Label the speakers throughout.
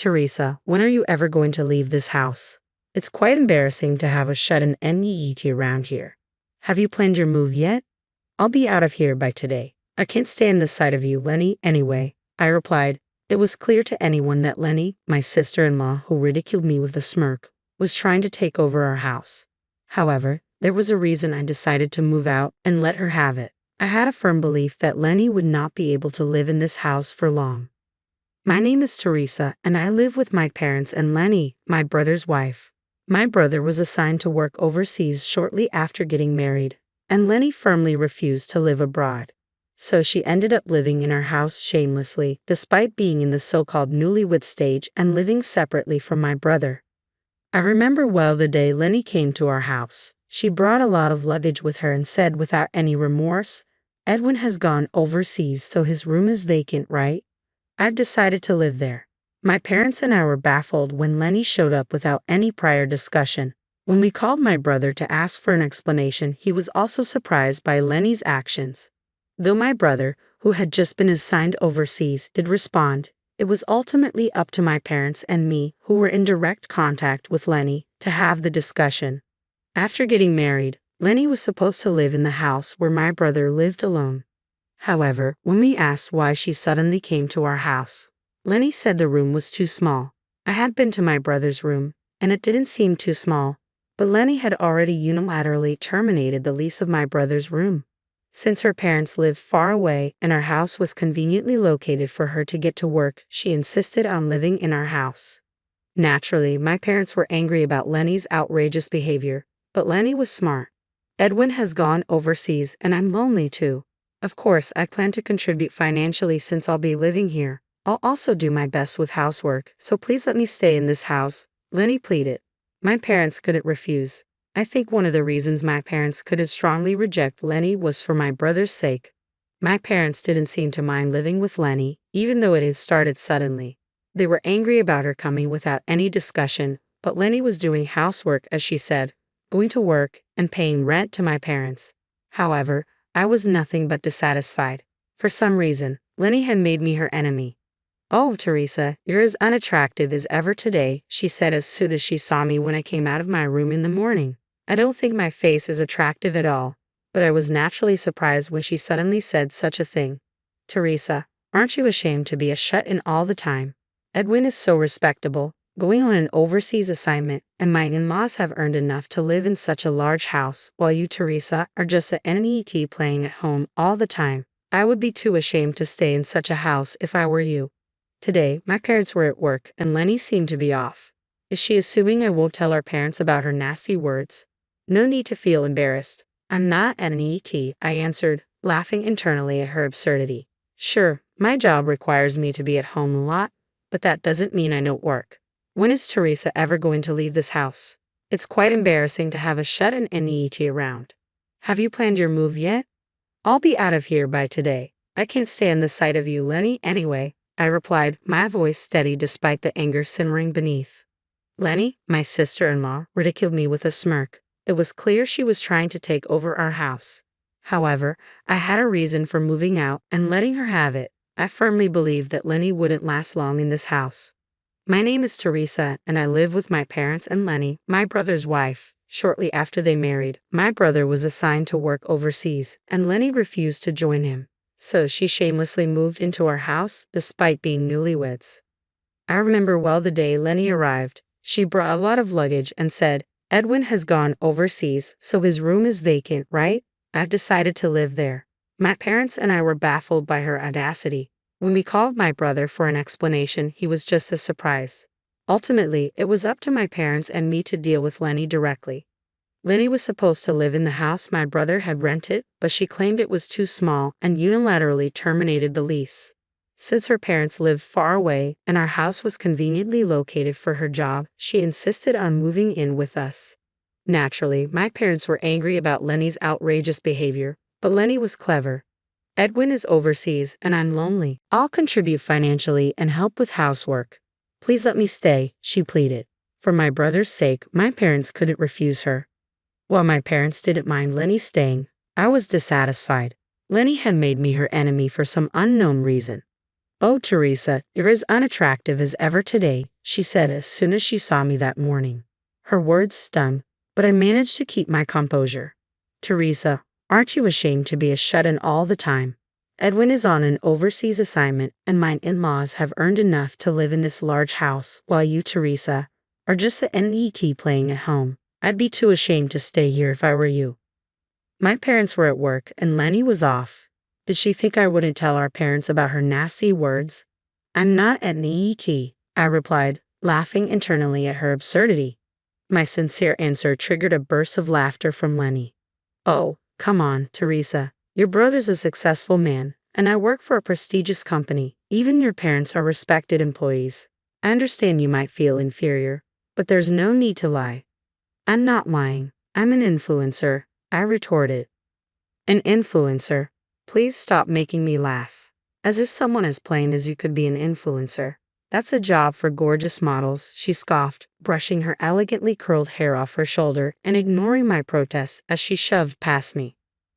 Speaker 1: Teresa, when are you ever going to leave this house? It's quite embarrassing to have a shut-in NEET around here. Have you planned your move yet? I'll be out of here by today. I can't stand the sight of you, Lenny, anyway, I replied. It was clear to anyone that Lenny, my sister-in-law who ridiculed me with a smirk, was trying to take over our house. However, there was a reason I decided to move out and let her have it. I had a firm belief that Lenny would not be able to live in this house for long. My name is Teresa, and I live with my parents and Lenny, my brother's wife. My brother was assigned to work overseas shortly after getting married, and Lenny firmly refused to live abroad. So she ended up living in our house shamelessly, despite being in the so-called newlywed stage and living separately from my brother. I remember well the day Lenny came to our house. She brought a lot of luggage with her and said without any remorse, "Edwin has gone overseas, so his room is vacant, right? I've decided to live there." My parents and I were baffled when Lenny showed up without any prior discussion. When we called my brother to ask for an explanation, he was also surprised by Lenny's actions. Though my brother, who had just been assigned overseas, did respond, it was ultimately up to my parents and me, who were in direct contact with Lenny, to have the discussion. After getting married, Lenny was supposed to live in the house where my brother lived alone. However, when we asked why she suddenly came to our house, Lenny said the room was too small. I had been to my brother's room, and it didn't seem too small, but Lenny had already unilaterally terminated the lease of my brother's room. Since her parents lived far away and our house was conveniently located for her to get to work, she insisted on living in our house. Naturally, my parents were angry about Lenny's outrageous behavior, but Lenny was smart. Edwin has gone overseas and I'm lonely too. Of course, I plan to contribute financially since I'll be living here. I'll also do my best with housework, so please let me stay in this house, Lenny pleaded. My parents couldn't refuse. I think one of the reasons my parents couldn't strongly reject Lenny was for my brother's sake. My parents didn't seem to mind living with Lenny, even though it had started suddenly. They were angry about her coming without any discussion, but Lenny was doing housework, as she said, going to work and paying rent to my parents. However, I was nothing but dissatisfied. For some reason, Lenny had made me her enemy. "Oh, Teresa, you're as unattractive as ever today," she said as soon as she saw me when I came out of my room in the morning. I don't think my face is attractive at all, but I was naturally surprised when she suddenly said such a thing. "Teresa, aren't you ashamed to be a shut-in all the time? Edwin is so respectable, going on an overseas assignment, and my in-laws have earned enough to live in such a large house, while you, Teresa, are just a NET playing at home all the time. I would be too ashamed to stay in such a house if I were you." Today, my parents were at work, and Lenny seemed to be off. Is she assuming I won't tell our parents about her nasty words? No need to feel embarrassed. I'm not an NET, I answered, laughing internally at her absurdity. Sure, my job requires me to be at home a lot, but that doesn't mean I don't work. When is Teresa ever going to leave this house? It's quite embarrassing to have a shut-in NET around. Have you planned your move yet? I'll be out of here by today. I can't stand the sight of you, Lenny, anyway, I replied, my voice steady despite the anger simmering beneath. Lenny, my sister-in-law, ridiculed me with a smirk. It was clear she was trying to take over our house. However, I had a reason for moving out and letting her have it. I firmly believed that Lenny wouldn't last long in this house. My name is Teresa, and I live with my parents and Lenny, my brother's wife. Shortly after they married, my brother was assigned to work overseas, and Lenny refused to join him. So she shamelessly moved into our house, despite being newlyweds. I remember well the day Lenny arrived. She brought a lot of luggage and said, "Edwin has gone overseas, so his room is vacant, right? I've decided to live there." My parents and I were baffled by her audacity. When we called my brother for an explanation, he was just as surprised. Ultimately, it was up to my parents and me to deal with Lenny directly. Lenny was supposed to live in the house my brother had rented, but she claimed it was too small and unilaterally terminated the lease. Since her parents lived far away and our house was conveniently located for her job, she insisted on moving in with us. Naturally, my parents were angry about Lenny's outrageous behavior, but Lenny was clever. "Edwin is overseas and I'm lonely. I'll contribute financially and help with housework. Please let me stay," she pleaded. For my brother's sake, my parents couldn't refuse her. While my parents didn't mind Lenny staying, I was dissatisfied. Lenny had made me her enemy for some unknown reason. "Oh, Teresa, you're as unattractive as ever today," she said as soon as she saw me that morning. Her words stung, but I managed to keep my composure. "Teresa, aren't you ashamed to be a shut-in all the time? Edwin is on an overseas assignment, and my in-laws have earned enough to live in this large house, while you, Teresa, are just a NET playing at home. I'd be too ashamed to stay here if I were you." My parents were at work, and Lenny was off. Did she think I wouldn't tell our parents about her nasty words? "I'm not at NET," I replied, laughing internally at her absurdity. My sincere answer triggered a burst of laughter from Lenny. "Oh, come on, Teresa. Your brother's a successful man, and I work for a prestigious company. Even your parents are respected employees. I understand you might feel inferior, but there's no need to lie." "I'm not lying. I'm an influencer," I retorted. "An influencer? Please stop making me laugh. As if someone as plain as you could be an influencer. That's a job for gorgeous models," she scoffed, brushing her elegantly curled hair off her shoulder and ignoring my protests as she shoved past me.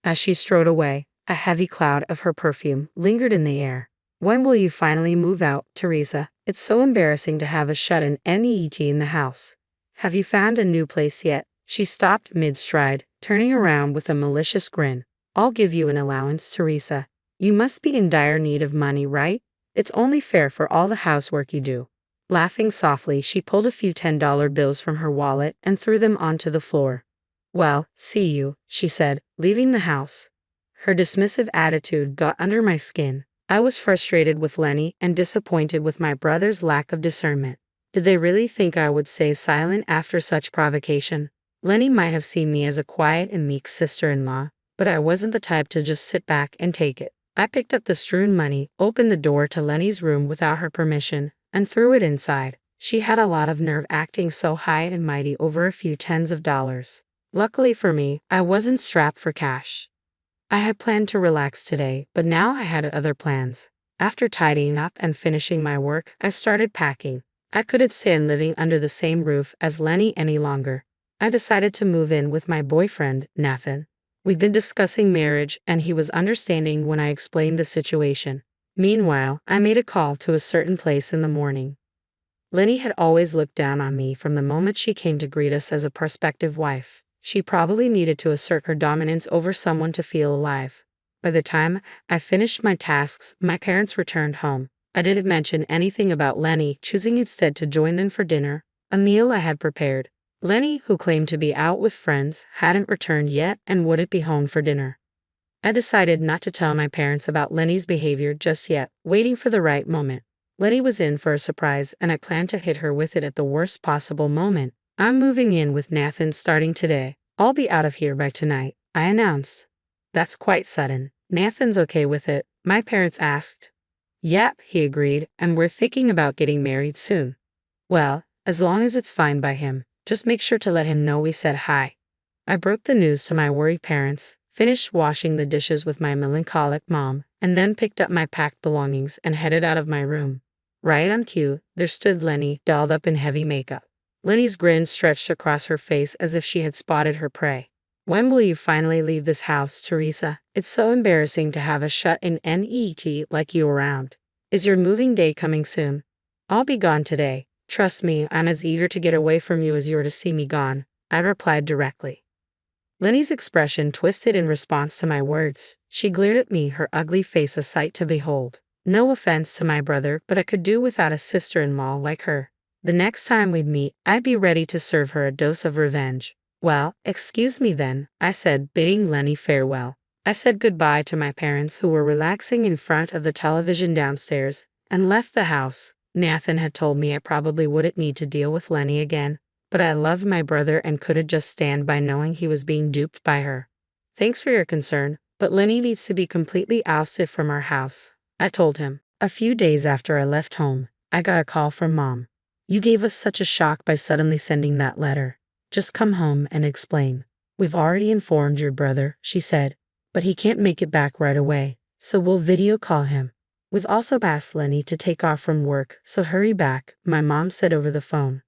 Speaker 1: As she strode away, a heavy cloud of her perfume lingered in the air. "When will you finally move out, Teresa? It's so embarrassing to have a shut-in NET in the house. Have you found a new place yet?" She stopped mid-stride, turning around with a malicious grin. "I'll give you an allowance, Teresa. You must be in dire need of money, right? It's only fair for all the housework you do." Laughing softly, she pulled a few $10 bills from her wallet and threw them onto the floor. "Well, see you," she said, leaving the house. Her dismissive attitude got under my skin. I was frustrated with Lenny and disappointed with my brother's lack of discernment. Did they really think I would stay silent after such provocation? Lenny might have seen me as a quiet and meek sister-in-law, but I wasn't the type to just sit back and take it. I picked up the strewn money, opened the door to Lenny's room without her permission, and threw it inside. She had a lot of nerve acting so high and mighty over a few tens of dollars. Luckily for me, I wasn't strapped for cash. I had planned to relax today, but now I had other plans. After tidying up and finishing my work, I started packing. I couldn't stand living under the same roof as Lenny any longer. I decided to move in with my boyfriend, Nathan. We'd been discussing marriage, and he was understanding when I explained the situation. Meanwhile, I made a call to a certain place in the morning. Lenny had always looked down on me from the moment she came to greet us as a prospective wife. She probably needed to assert her dominance over someone to feel alive. By the time I finished my tasks, my parents returned home. I didn't mention anything about Lenny choosing instead to join them for dinner, a meal I had prepared. Lenny, who claimed to be out with friends, hadn't returned yet and wouldn't be home for dinner. I decided not to tell my parents about Lenny's behavior just yet, waiting for the right moment. Lenny was in for a surprise, and I planned to hit her with it at the worst possible moment. "I'm moving in with Nathan starting today. I'll be out of here by tonight," I announced. "That's quite sudden." "Nathan's okay with it?" my parents asked. "Yep," he agreed, "and we're thinking about getting married soon." "Well, as long as it's fine by him. Just make sure to let him know we said hi." I broke the news to my worried parents, finished washing the dishes with my melancholic mom, and then picked up my packed belongings and headed out of my room. Right on cue, there stood Lenny, dolled up in heavy makeup. Lenny's grin stretched across her face as if she had spotted her prey. "When will you finally leave this house, Teresa? It's so embarrassing to have a shut-in NET like you around. Is your moving day coming soon?" "I'll be gone today. Trust me, I'm as eager to get away from you as you are to see me gone," I replied directly. Lenny's expression twisted in response to my words. She glared at me, her ugly face a sight to behold. No offense to my brother, but I could do without a sister-in-law like her. The next time we'd meet, I'd be ready to serve her a dose of revenge. "Well, excuse me then," I said, bidding Lenny farewell. I said goodbye to my parents, who were relaxing in front of the television downstairs, and left the house. Nathan had told me I probably wouldn't need to deal with Lenny again, but I loved my brother and couldn't just stand by knowing he was being duped by her. "Thanks for your concern, but Lenny needs to be completely ousted from our house," I told him. A few days after I left home, I got a call from Mom. "You gave us such a shock by suddenly sending that letter. Just come home and explain." "We've already informed your brother," she said, "but he can't make it back right away, so we'll video call him. We've also asked Lenny to take off from work, so hurry back," my mom said over the phone.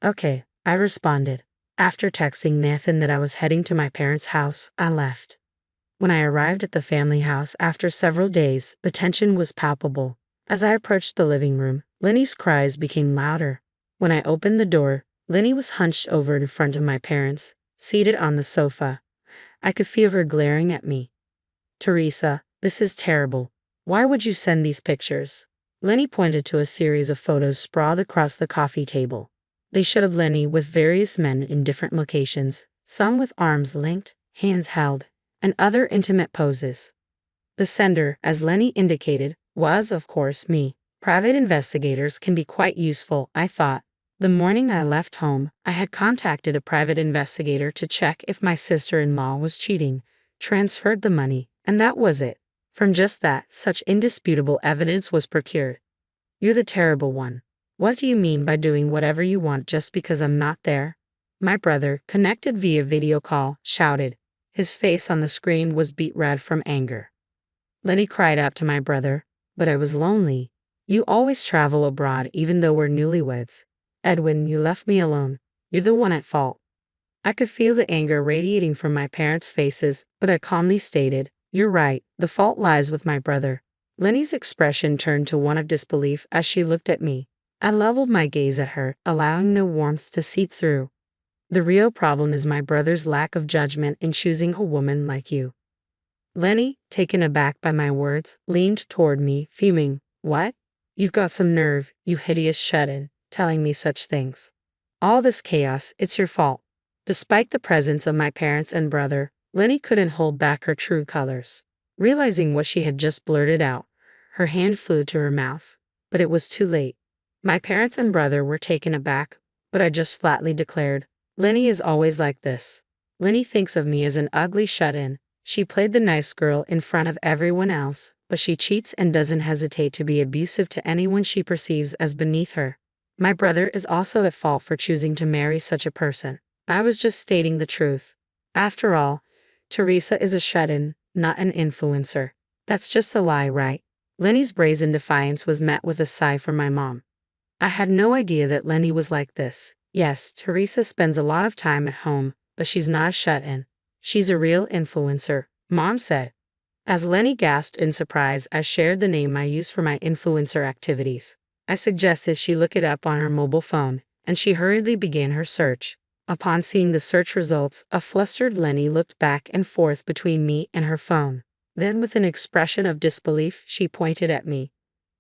Speaker 1: "Okay," I responded. After texting Nathan that I was heading to my parents' house, I left. When I arrived at the family house after several days, the tension was palpable. As I approached the living room, Lenny's cries became louder. When I opened the door, Lenny was hunched over in front of my parents, seated on the sofa. I could feel her glaring at me. Teresa, this is terrible. Why would you send these pictures? Lenny pointed to a series of photos sprawled across the coffee table. They showed Lenny with various men in different locations, some with arms linked, hands held, and other intimate poses. The sender, as Lenny indicated, was, of course, me. Private investigators can be quite useful, I thought. The morning I left home, I had contacted a private investigator to check if my sister-in-law was cheating, transferred the money, and that was it. From just that, such indisputable evidence was procured. You're the terrible one. What do you mean by doing whatever you want just because I'm not there? My brother, connected via video call, shouted. His face on the screen was beet red from anger. Lenny cried out to my brother, but I was lonely. You always travel abroad even though we're newlyweds. Edwin, you left me alone. You're the one at fault. I could feel the anger radiating from my parents' faces, but I calmly stated, you're right, the fault lies with my brother. Lenny's expression turned to one of disbelief as she looked at me. I leveled my gaze at her, allowing no warmth to seep through. The real problem is my brother's lack of judgment in choosing a woman like you. Lenny, taken aback by my words, leaned toward me, fuming. What? You've got some nerve, you hideous shut-in, telling me such things. All this chaos, it's your fault. Despite the presence of my parents and brother, Lenny couldn't hold back her true colors. Realizing what she had just blurted out, her hand flew to her mouth. But it was too late. My parents and brother were taken aback, but I just flatly declared, Lenny is always like this. Lenny thinks of me as an ugly shut-in. She played the nice girl in front of everyone else, but she cheats and doesn't hesitate to be abusive to anyone she perceives as beneath her. My brother is also at fault for choosing to marry such a person. I was just stating the truth. After all, Teresa is a shut-in, not an influencer. That's just a lie, right? Lenny's brazen defiance was met with a sigh from my mom. I had no idea that Lenny was like this. Yes, Teresa spends a lot of time at home, but she's not a shut-in. She's a real influencer, Mom said. As Lenny gasped in surprise, I shared the name I use for my influencer activities. I suggested she look it up on her mobile phone, and she hurriedly began her search. Upon seeing the search results, a flustered Lenny looked back and forth between me and her phone. Then, with an expression of disbelief, she pointed at me.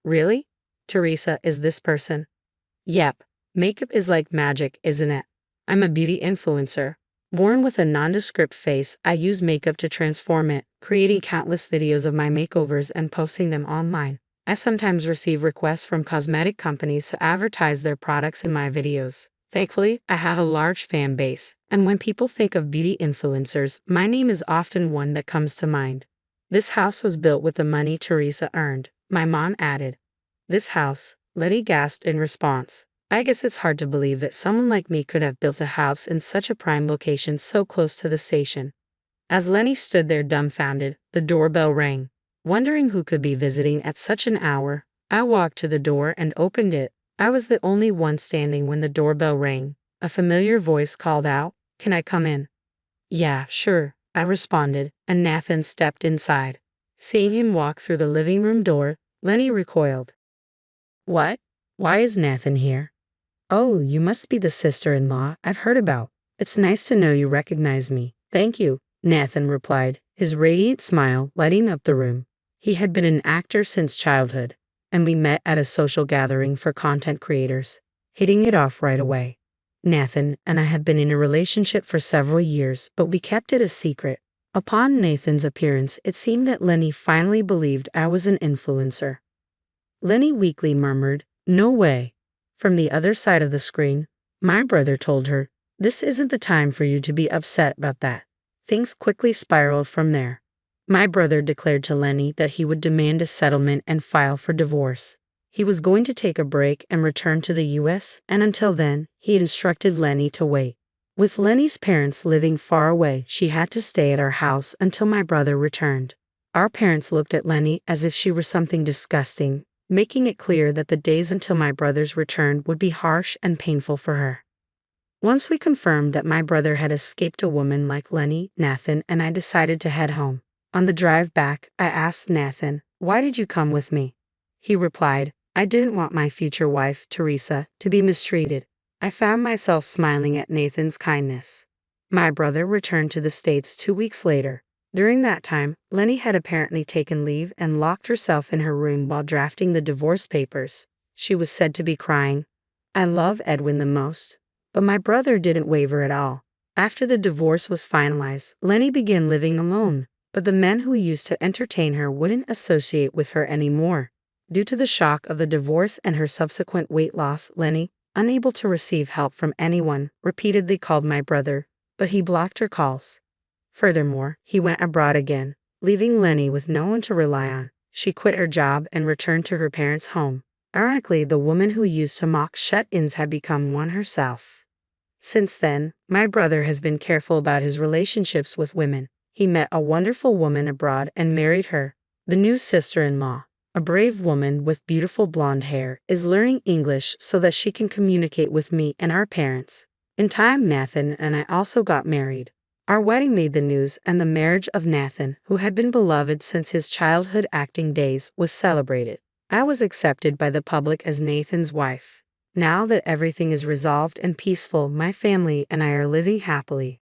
Speaker 1: Really? Teresa is this person? Yep. Makeup is like magic, isn't it? I'm a beauty influencer. Born with a nondescript face, I use makeup to transform it, creating countless videos of my makeovers and posting them online. I sometimes receive requests from cosmetic companies to advertise their products in my videos. Thankfully, I have a large fan base, and when people think of beauty influencers, my name is often one that comes to mind. This house was built with the money Teresa earned, my mom added. This house, Letty gasped in response. I guess it's hard to believe that someone like me could have built a house in such a prime location so close to the station. As Lenny stood there dumbfounded, the doorbell rang. Wondering who could be visiting at such an hour, I walked to the door and opened it. I was the only one standing when the doorbell rang. A familiar voice called out, "Can I come in?" "Yeah, sure," I responded, and Nathan stepped inside. Seeing him walk through the living room door, Lenny recoiled. "What? Why is Nathan here?" "Oh, you must be the sister-in-law I've heard about. It's nice to know you recognize me." "Thank you," Nathan replied, his radiant smile lighting up the room. He had been an actor since childhood, and we met at a social gathering for content creators, hitting it off right away. Nathan and I had been in a relationship for several years, but we kept it a secret. Upon Nathan's appearance, it seemed that Lenny finally believed I was an influencer. Lenny weakly murmured, "No way." From the other side of the screen, my brother told her, "This isn't the time for you to be upset about that." Things quickly spiraled from there. My brother declared to Lenny that he would demand a settlement and file for divorce. He was going to take a break and return to the U.S., and until then, he instructed Lenny to wait. With Lenny's parents living far away, she had to stay at our house until my brother returned. Our parents looked at Lenny as if she were something disgusting, making it clear that the days until my brother's return would be harsh and painful for her. Once we confirmed that my brother had escaped a woman like Lenny, Nathan and I decided to head home. On the drive back, I asked Nathan, "Why did you come with me?" He replied, "I didn't want my future wife, Teresa, to be mistreated." I found myself smiling at Nathan's kindness. My brother returned to the States 2 weeks later. During that time, Lenny had apparently taken leave and locked herself in her room while drafting the divorce papers. She was said to be crying. "I love Edwin the most." But my brother didn't waver at all. After the divorce was finalized, Lenny began living alone, but the men who used to entertain her wouldn't associate with her anymore. Due to the shock of the divorce and her subsequent weight loss, Lenny, unable to receive help from anyone, repeatedly called my brother, but he blocked her calls. Furthermore, he went abroad again, leaving Lenny with no one to rely on. She quit her job and returned to her parents' home. Ironically, the woman who used to mock shut-ins had become one herself. Since then, my brother has been careful about his relationships with women. He met a wonderful woman abroad and married her. The new sister-in-law, a brave woman with beautiful blonde hair, is learning English so that she can communicate with me and our parents. In time, Nathan and I also got married. Our wedding made the news, and the marriage of Nathan, who had been beloved since his childhood acting days, was celebrated. I was accepted by the public as Nathan's wife. Now that everything is resolved and peaceful, my family and I are living happily.